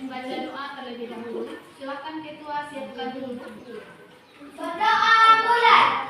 membaca doa terlebih dahulu. Silakan ketua siapkan dulu. Berdoa mulai.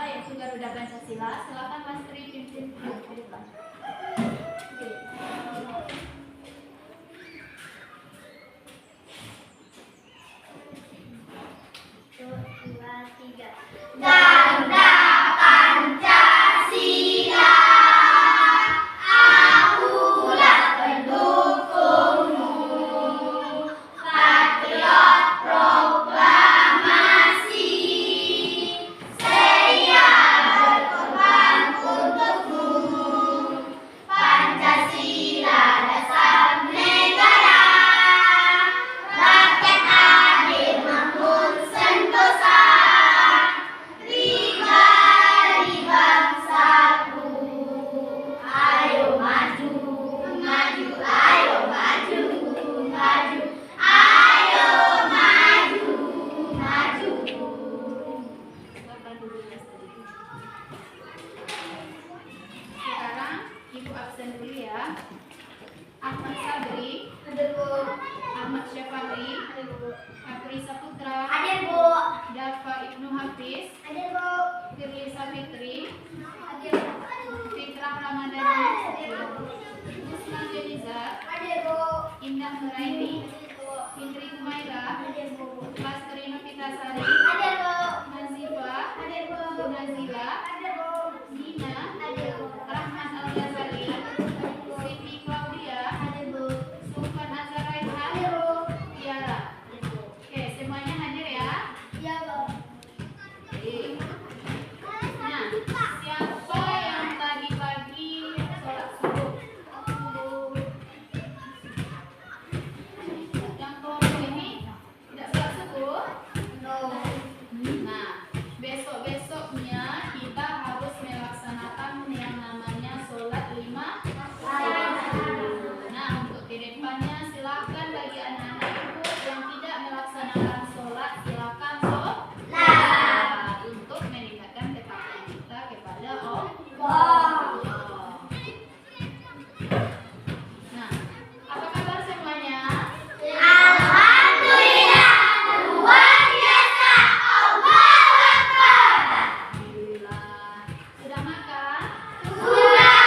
Yaitu Garuda Pancasila. Silakan Mas Tri pimpin ke depan. Garuda Pancasila, akulah pendukungmu, patriot proklamasi, saya berkorban untukmu. Pancasila dasar negara, rakyat adil makmur sentosa. Ahmad Sabri, Ahmad Syafari, Afrisa Putra, Dafa Ibnu Hafiz, Firlisa Fitri, Fitra Ramadhani, Usman Deniza, Indah Nuraini, Indri Kumaira, Lastri Novitasari, Nazifa, Nazila, Nina, Rahman Al-Ghazali, Siti Claudia, Sultan Azharaihan, Tiara. Oke, semuanya hadir ya? Nah, siapa yang tadi pagi sholat subuh? Yang kelompok ini tidak sholat subuh? Nah, besok-besoknya kita harus melaksanakan yang namanya sholat 5 waktu. Nah, untuk kedepannya silakan bagi anak-anak ibu yang tidak melaksanakan sholat, silakan sholat untuk meningkatkan ketaatan kita kepada Allah. Nah, apa kabar semuanya? Alhamdulillah, luar biasa. Allahu Akbar. Alhamdulillah. Sudah makan? Sudah.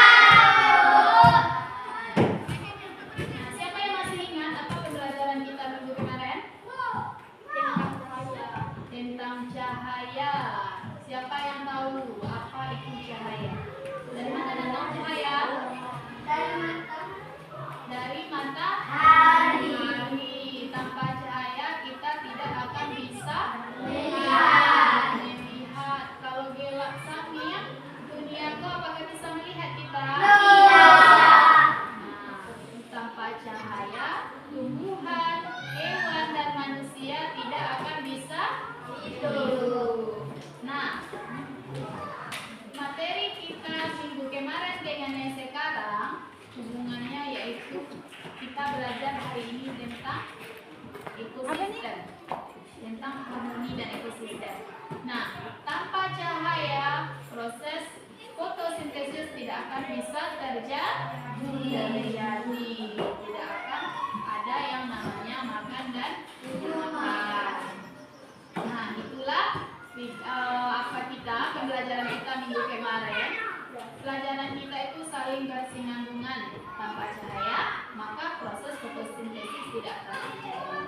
Nah, siapa yang masih ingat apa pembelajaran kita minggu kemarin? Tentang cahaya. Siapa yang tahu apa itu cahaya? Dari mana datang cahaya? Dari matahari. Tanpa cahaya kita tidak akan bisa melihat. Kalau gelap samia, dunia kau apakah bisa melihat kita? Nah, tanpa cahaya, tumbuhan, hewan dan manusia tidak akan bisa hidup. Nah, materi kita minggu kemarin dengan yang sekarang hubungannya yaitu kita belajar hari ini tentang ekosistem, tentang harmoni dan ekosistem. Nah, tanpa cahaya proses fotosintesis tidak akan bisa terjadi, tidak akan ada yang namanya makan dan tumbuhan. Nah, itulah pembelajaran kita minggu kemarin. Pelajaran kita itu saling bersinambungan. Tanpa cahaya, maka proses fotosintesis tidak akan terjadi.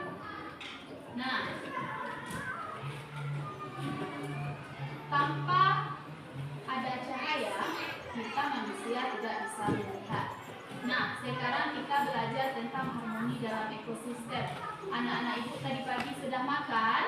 Nah, tanpa ada cahaya, kita manusia tidak bisa melihat. Nah, sekarang kita belajar tentang harmoni dalam ekosistem. Anak-anak ibu tadi pagi sudah makan?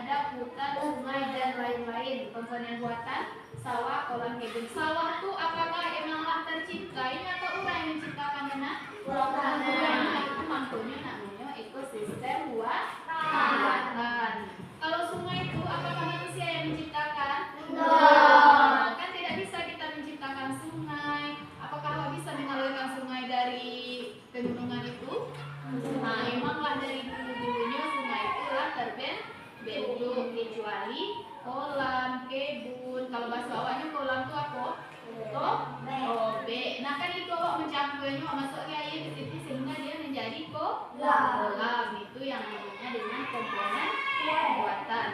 ada hutan, sungai, dan lain-lain. Komponen buatan sawah, kolam, kebun. Sawah tuh apakah emanglah tercipta? Ini atau orang yang menciptakan benar? Nah, itu makhluknya namanya ekosistem buatan. Kalau sungai itu apakah manusia yang menciptakan? Nah, kan tidak bisa kita menciptakan sungai. Apakah bisa mengalirkan sungai dari pegunungan itu? Nah, emanglah dari dulu-dulunya sungai itulah terbentuk, kecuali kolam, kebun. Kalau bahasa awalnya kolam itu apa? Tobe. Nah, kan itu awak mencampurnya, masuknya air ke situ sehingga dia menjadi kolam. Itu yang namanya dengan komponen buatan.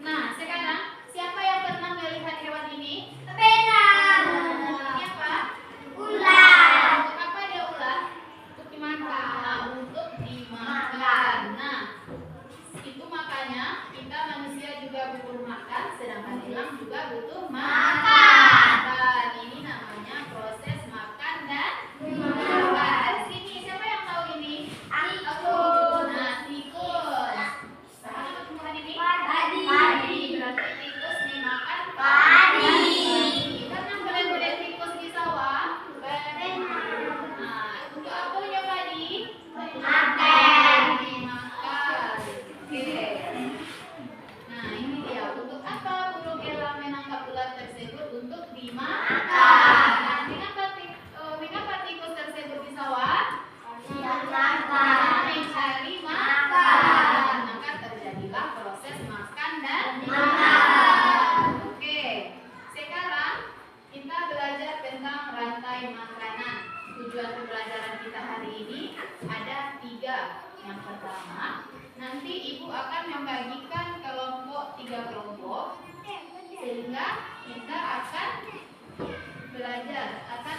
Nah, sekarang siapa yang pernah melihat hewan ini? Benar. Ini apa? Ular. Untuk apa dia ular? Untuk dimakan. Nah, untuk dimakan. Nah, itu makanya kita manusia juga butuh makan, sedangkan elang juga butuh makan. Ini namanya proses makan dan makan. Sini, siapa yang tahu ini? Aku. Nah, tikus. Apa tumbuhan ini? Padi. Berarti tikus dimakan padi. Pernah melihat tikus di sawah? Nah, untuk apa punya padi? Makan. Oke. Nah, ini dia. Untuk apa burung elang menangkap ular tersebut? Untuk dimakan. Nah, mengapa tikus tersebut di sawah? Mencari makan. Maka terjadilah proses makan dan makan. Oke. Sekarang kita belajar tentang rantai makanan. Tujuan pembelajaran kita hari ini ada 3. Yang pertama, nanti ibu akan membagikan kelompok 3 kelompok sehingga kita akan belajar, akan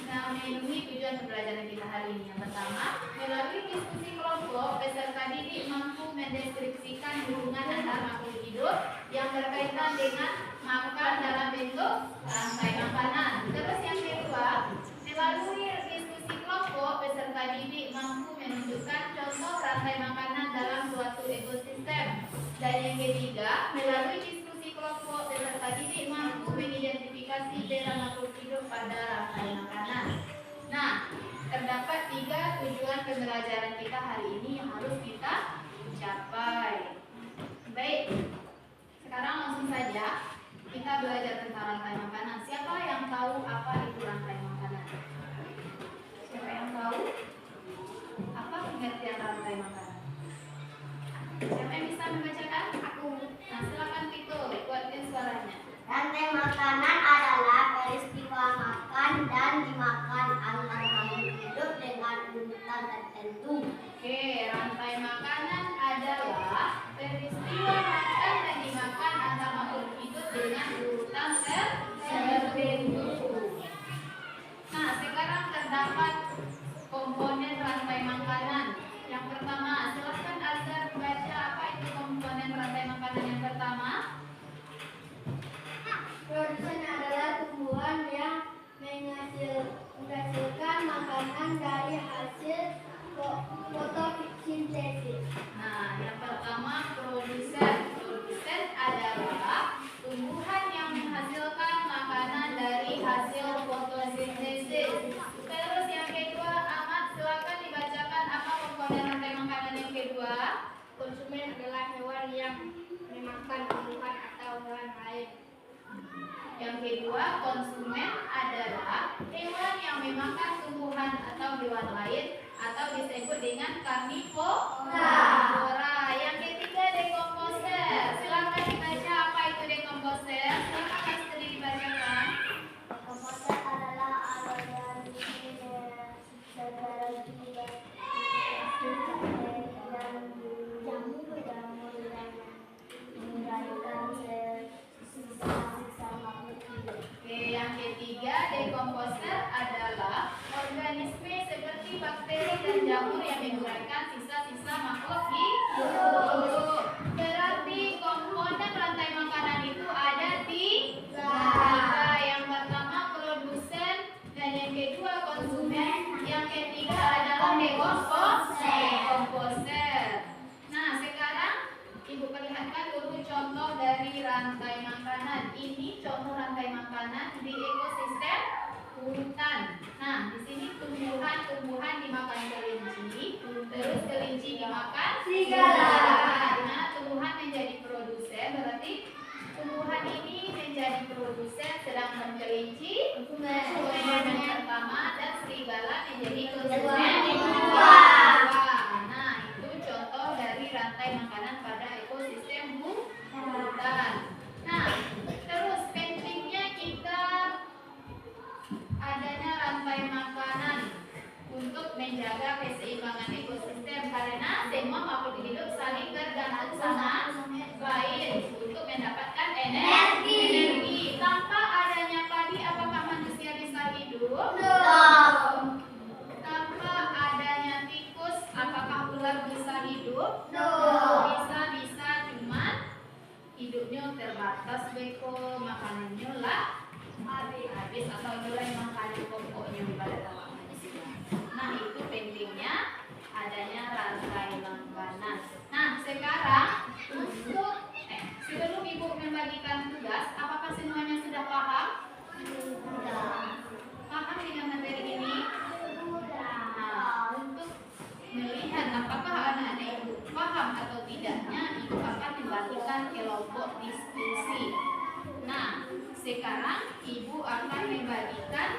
memenuhi tujuan pembelajaran kita hari ini. Yang pertama, melalui diskusi kelompok, peserta didik mampu mendeskripsikan hubungan antar makhluk hidup yang berkaitan dengan makan dalam bentuk rantai makanan. Terus yang kedua, melalui diskusi kelompok, peserta didik mampu menunjukkan contoh rantai makanan dalam suatu ekosistem. Dan yang ketiga, melalui diskusi kelompok, peserta didik mampu mengidentifikasi peran makhluk hidup pada rantai makanan. Nah, terdapat 3 tujuan pembelajaran kita hari ini yang harus kita capai. Baik, sekarang langsung saja kita belajar tentang rantai makanan. Siapa yang tahu apa itu rantai makanan? Siapa yang tahu? Apa pengertian rantai makanan? Siapa yang bisa membacakan? Aku. Nah, silakan Vito, kuatkan suaranya. Rantai makanan adalah peristiwa makan dan dimakan antar makhluk hidup dengan urutan tertentu. Oke, rantai makanan adalah peristiwa makan dan dimakan antar makhluk hidup dengan urutan tertentu. Nah, sekarang terdapat komponen rantai makanan. Yang pertama, silakan Azhar baca apa itu komponen rantai makanan yang pertama. Produsen adalah tumbuhan yang menghasilkan makanan dari hasil fotosintesis. Nah, yang pertama produsen. Produsen adalah tumbuhan yang menghasilkan makanan dari hasil fotosintesis. Terus yang kedua, Ahmad silakan dibacakan apa komponen rantai makanan yang kedua. Konsumen adalah hewan yang memakan tumbuhan atau hewan lain. Yang kedua, konsumen adalah hewan yang memakan tumbuhan atau hewan lain atau disebut dengan karnivora. Yang ketiga, dekomposer. Silakan dibaca apa itu dekomposer. Silakan Astri dibacakan. Komposer adalah organisme sebagai jamur yang mengendalikan sisa-sisa makhluk hidup. Oke, yang ketiga, dekomposer adalah organisme seperti bakteri dan jamur yang menguraikan sisa-sisa makhluk hidup. Berarti komponen rantai makanan itu ada 3. Yang pertama produsen, dan yang kedua konsumen, yang ketiga adalah dekomposer. Nah, sekarang Ibu perlihatkan dimakan serigala. Nah, tumbuhan menjadi produsen berarti tumbuhan ini menjadi produsen, sedangkan kelinci konsumen pertama dan serigala menjadi konsumen kedua. Nah, itu contoh dari rantai makanan pada ekosistem hutan. Nah, terus pentingnya kita adanya rantai makanan untuk menjaga keseimbangan ekosistem karena semua makhluk hidup saling tergantung sama lain untuk mendapatkan energi. Tanpa adanya padi, apakah manusia bisa hidup? Tanpa adanya tikus, apakah ular bisa hidup? Bisa, cuman hidupnya terbatas, beko, makanannya lah habis atau mulai makan pokoknya pada tamak manusia. Nah, itu pentingnya adanya rantai makanan. Nah, sekarang untuk sebelum ibu membagikan tugas, apakah semuanya sudah paham? Paham dengan materi ini? Nah, untuk melihat apakah anak-anak ibu paham atau tidaknya, ibu akan membagikan kelompok diskusi. Nah, sekarang ibu akan membagikan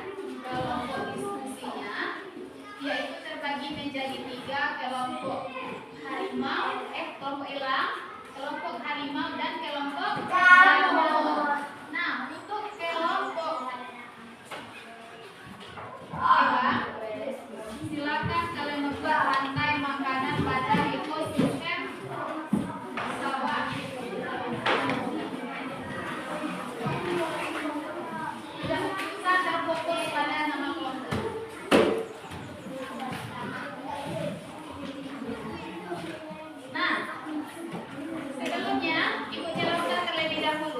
kelompok diskusinya, yaitu terbagi menjadi 3 kelompok kelompok elang, kelompok harimau dan kelompok jamur. Nah, untuk kelompok elang, silakan kalian membuat rantai makanan pada ekosistem sawah. Tidak usah terfokus pada nama kelompok. Nah, sebelumnya ibu jelaskan terlebih dahulu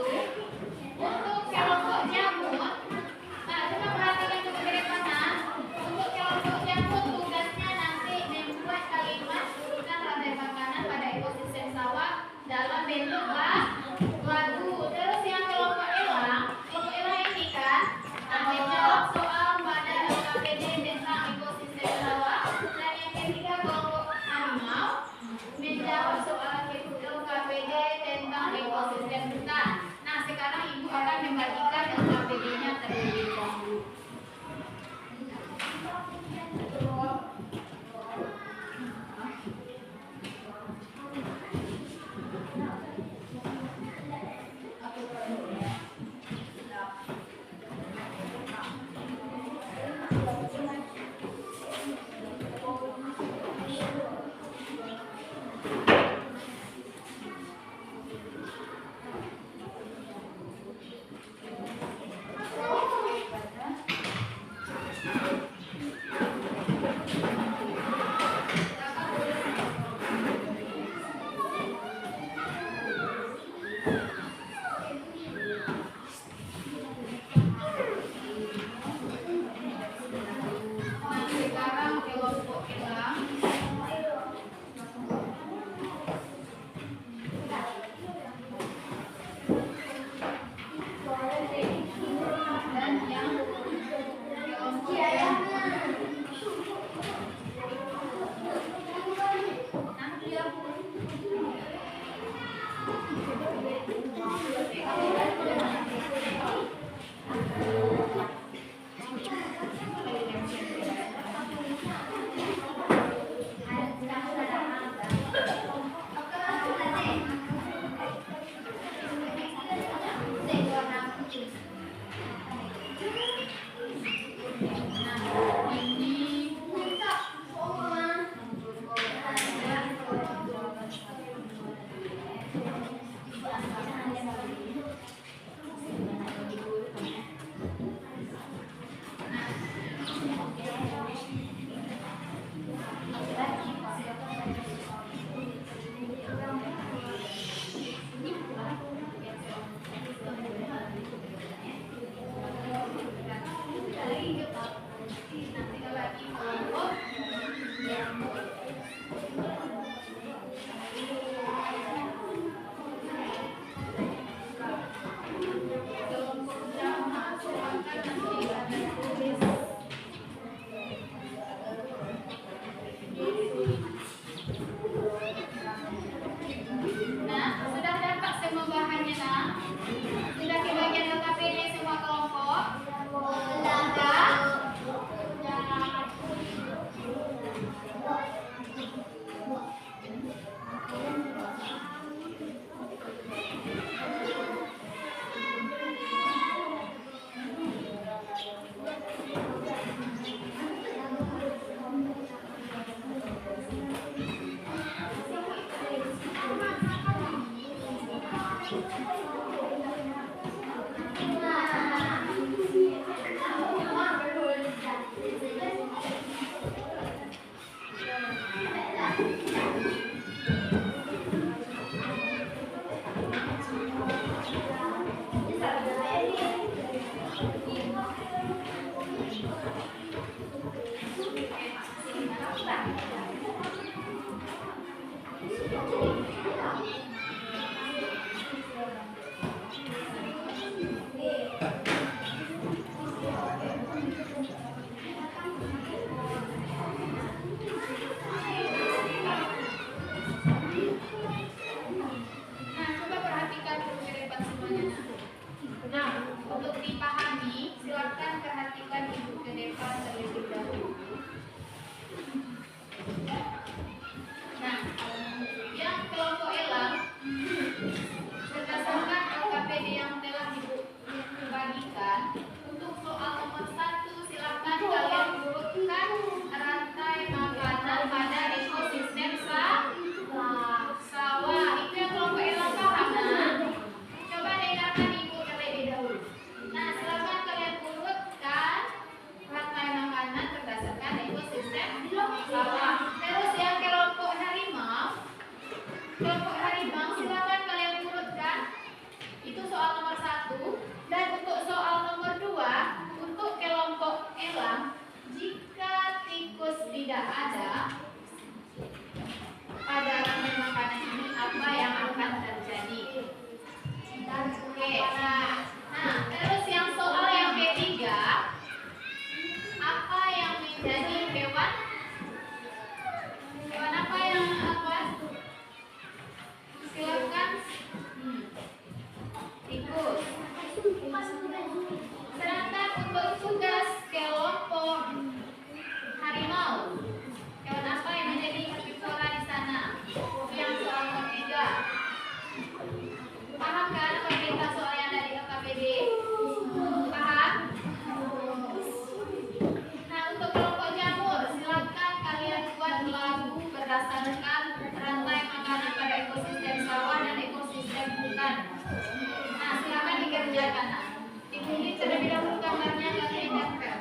tidak ada pada rantai makanan ini, apa yang akan terjadi? Oke, nah terus yang soal yang ketiga, apa yang menjadi hewan? Hewan apa yang apa? Silakan. Tikus. Sedangkan untuk tugas kelompok harimau, hewan apa yang menjadi herbivora di sana? Yang soal ketiga. Paham kan pemerintah soal yang dari LKPD? Paham? Nah, untuk kelompok jamur, silakan kalian buat lagu berdasarkan rantai makanan pada ekosistem sawah dan ekosistem hutan. Nah, silakan dikerjakan. Nah, ini terlebih dahulu gambarnya kalian tempel.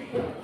Thank you.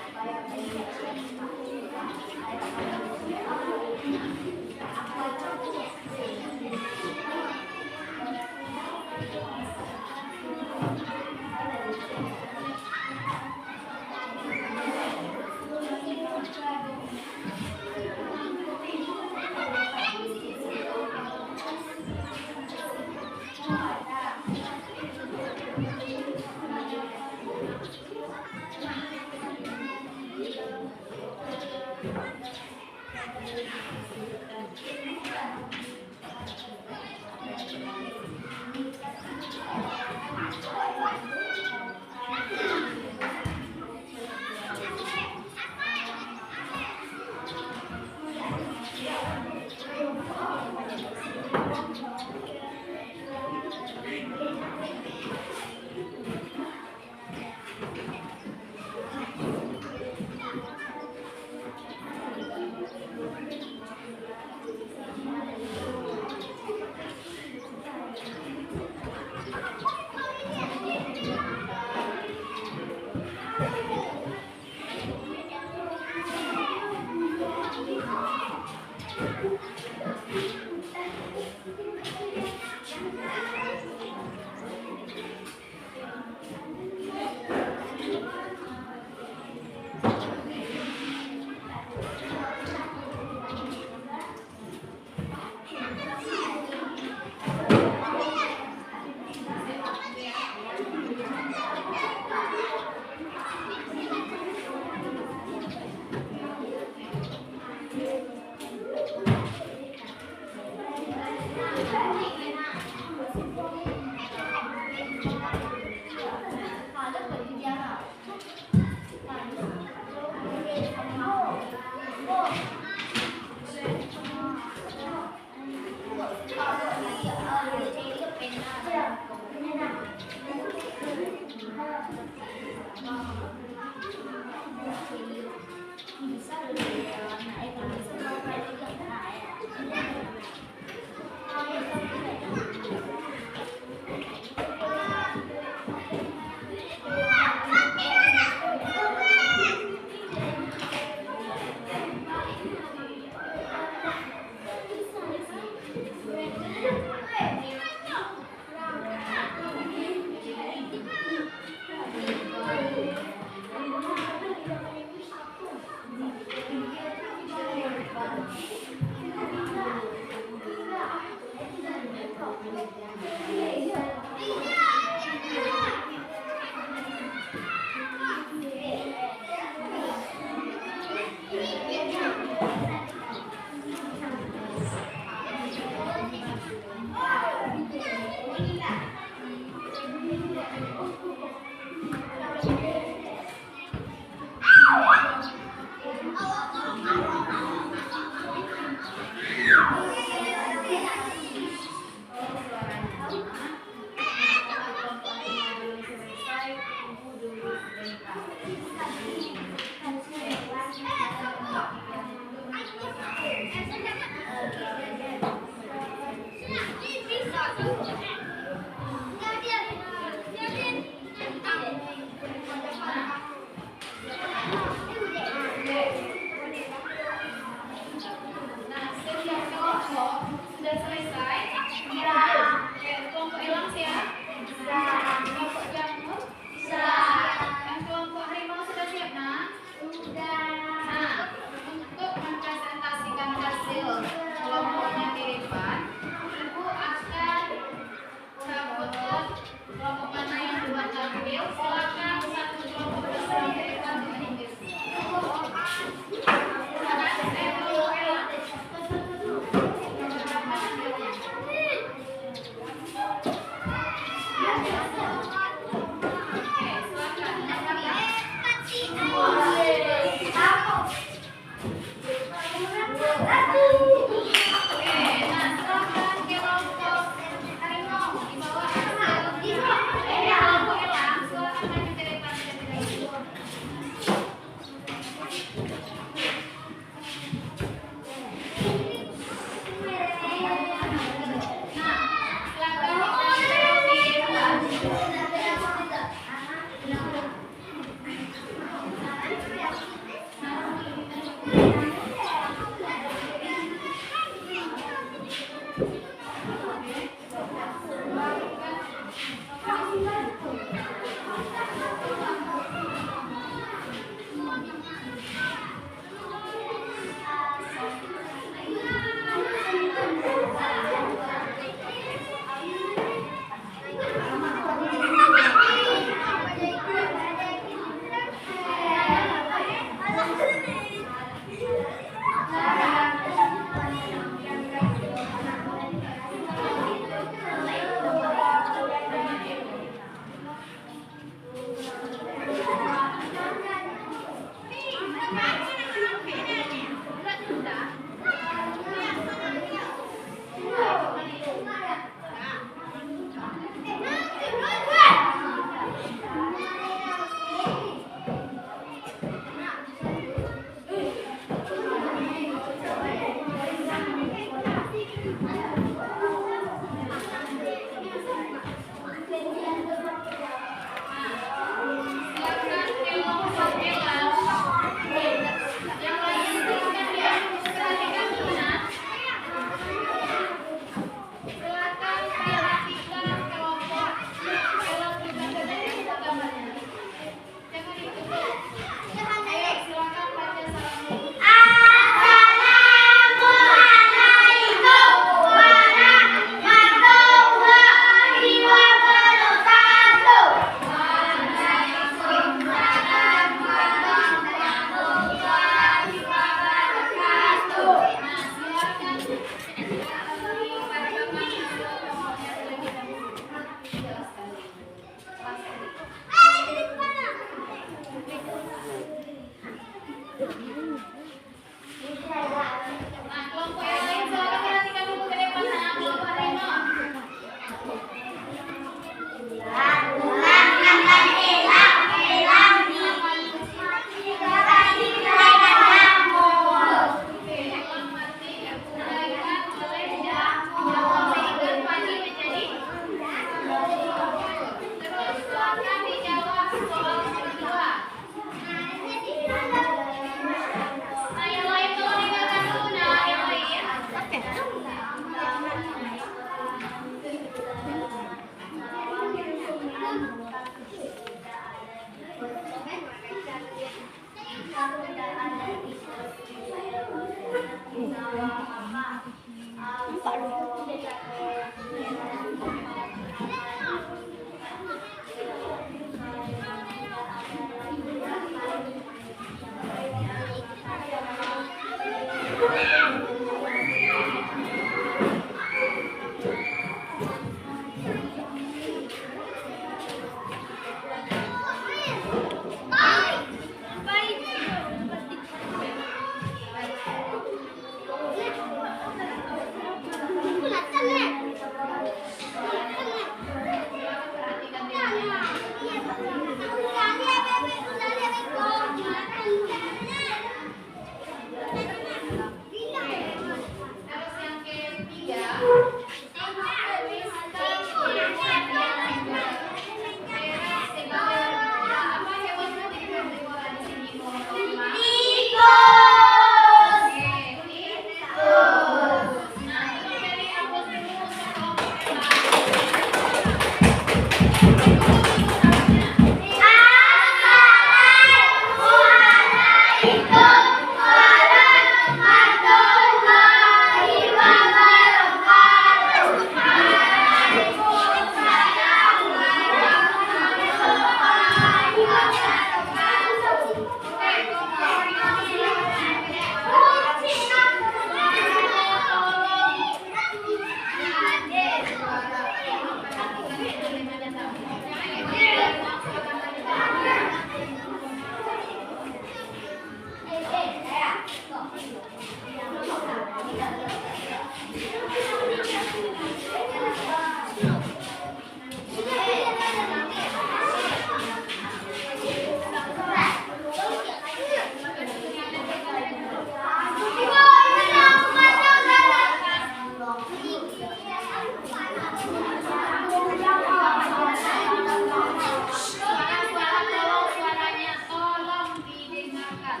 Suaranya tolong didengarkan.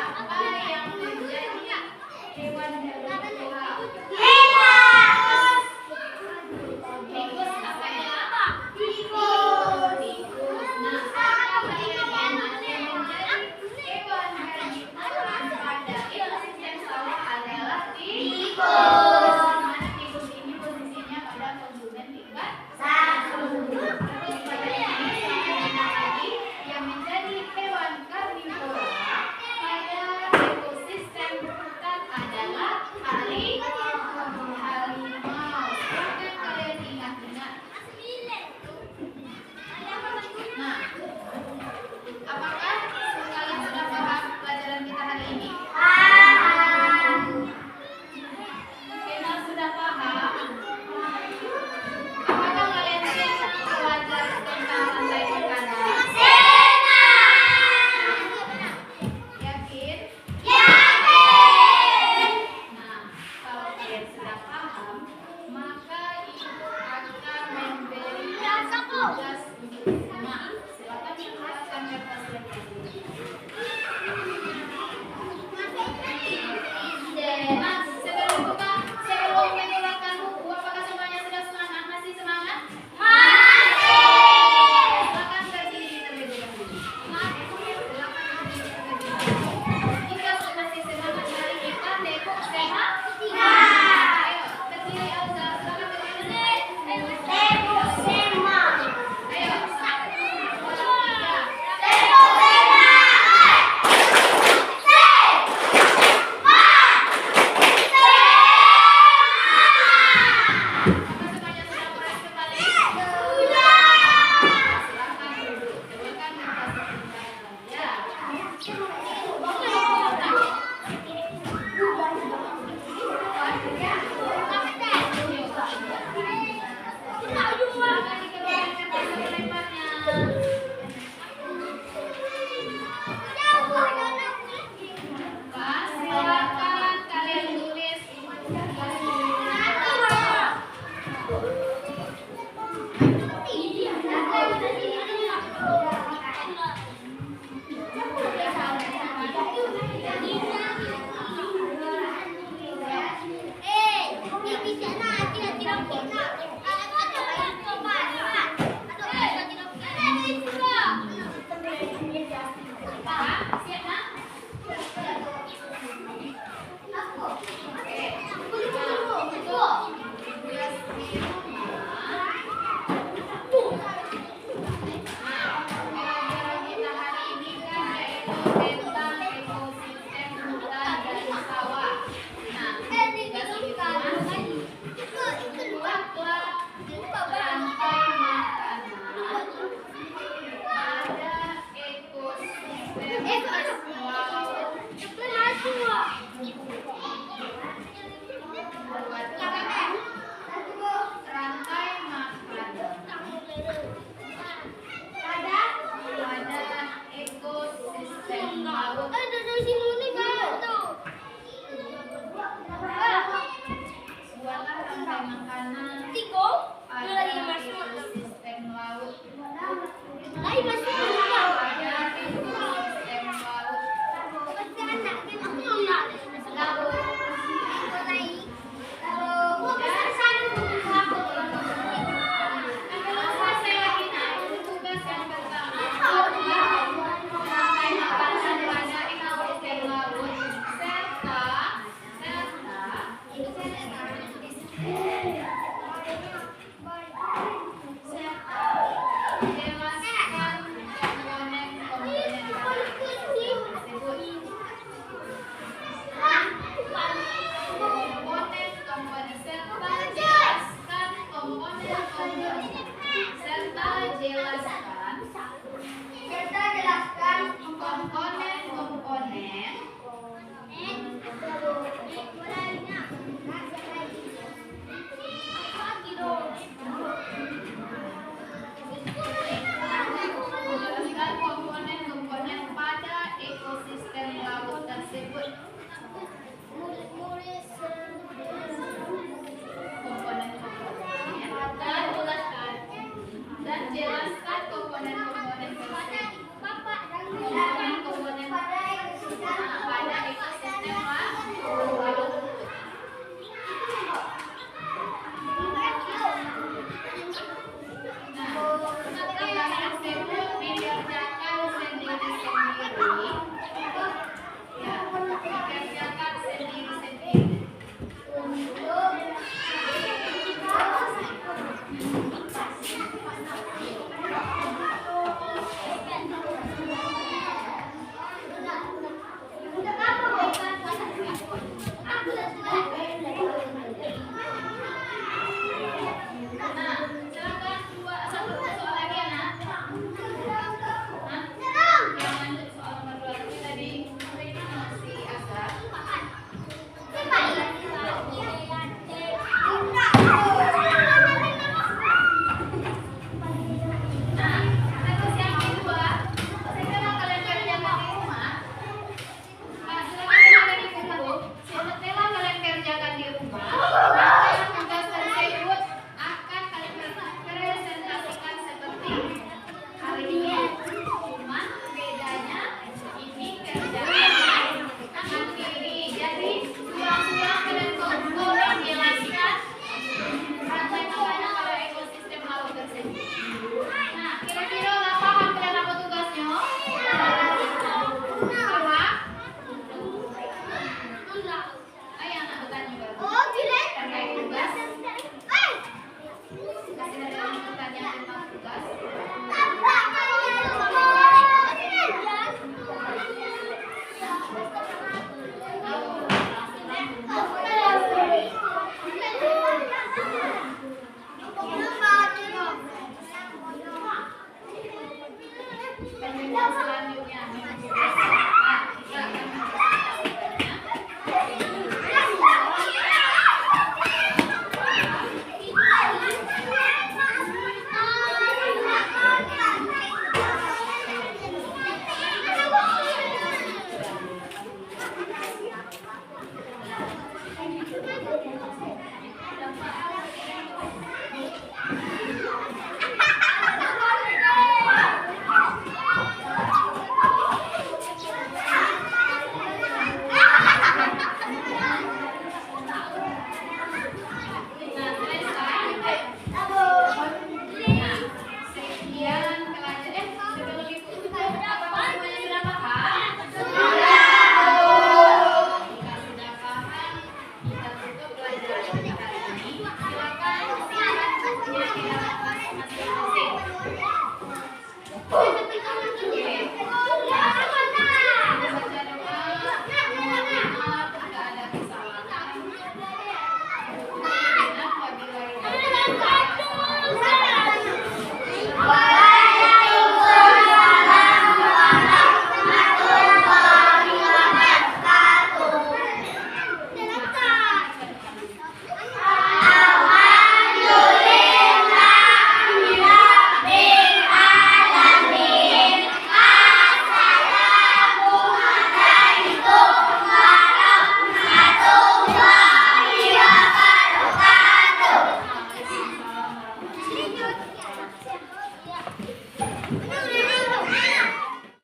Apa yang menjadi hewan herbivora? Tikus apa ya? Tikus. Nah, sekarang kalian ingat yang menjadi hewan herbivora pada ekosistem sawah adalah tikus. Mana tikus ini posisinya pada konsumen tingkat 1. Terus pada ini sama dengan tadi yang menjadi hewan karnivora pada ekosistem hutan adalah harimau. Silahkan kalian ingat-ingat. Nah, apakah kalian sudah paham pelajaran kita hari ini? Kita sudah paham. Apakah kalian siap belajar tentang rantai makanan? Yakin? Nah, kalau kalian sudah paham, maka ibu akan memberikan tugas untuk rumah. Silakan mengeluarkan kertas-kertas dulu. Nah, sebelum mengeluarkan buku, apakah semuanya sudah semangat? Masih semangat? Silakan berdiri terlebih dahulu. Silakan berdiri terlebih dahulu. Jika masih semangat, mari kita tepuk sehat. Ayo, berdiri Elsa. Silakan berdiri. Ayo, 1, 2, 3. Apakah semuanya sudah puas kembali? Silakan duduk. Silakan minta sebentar saja. Nah,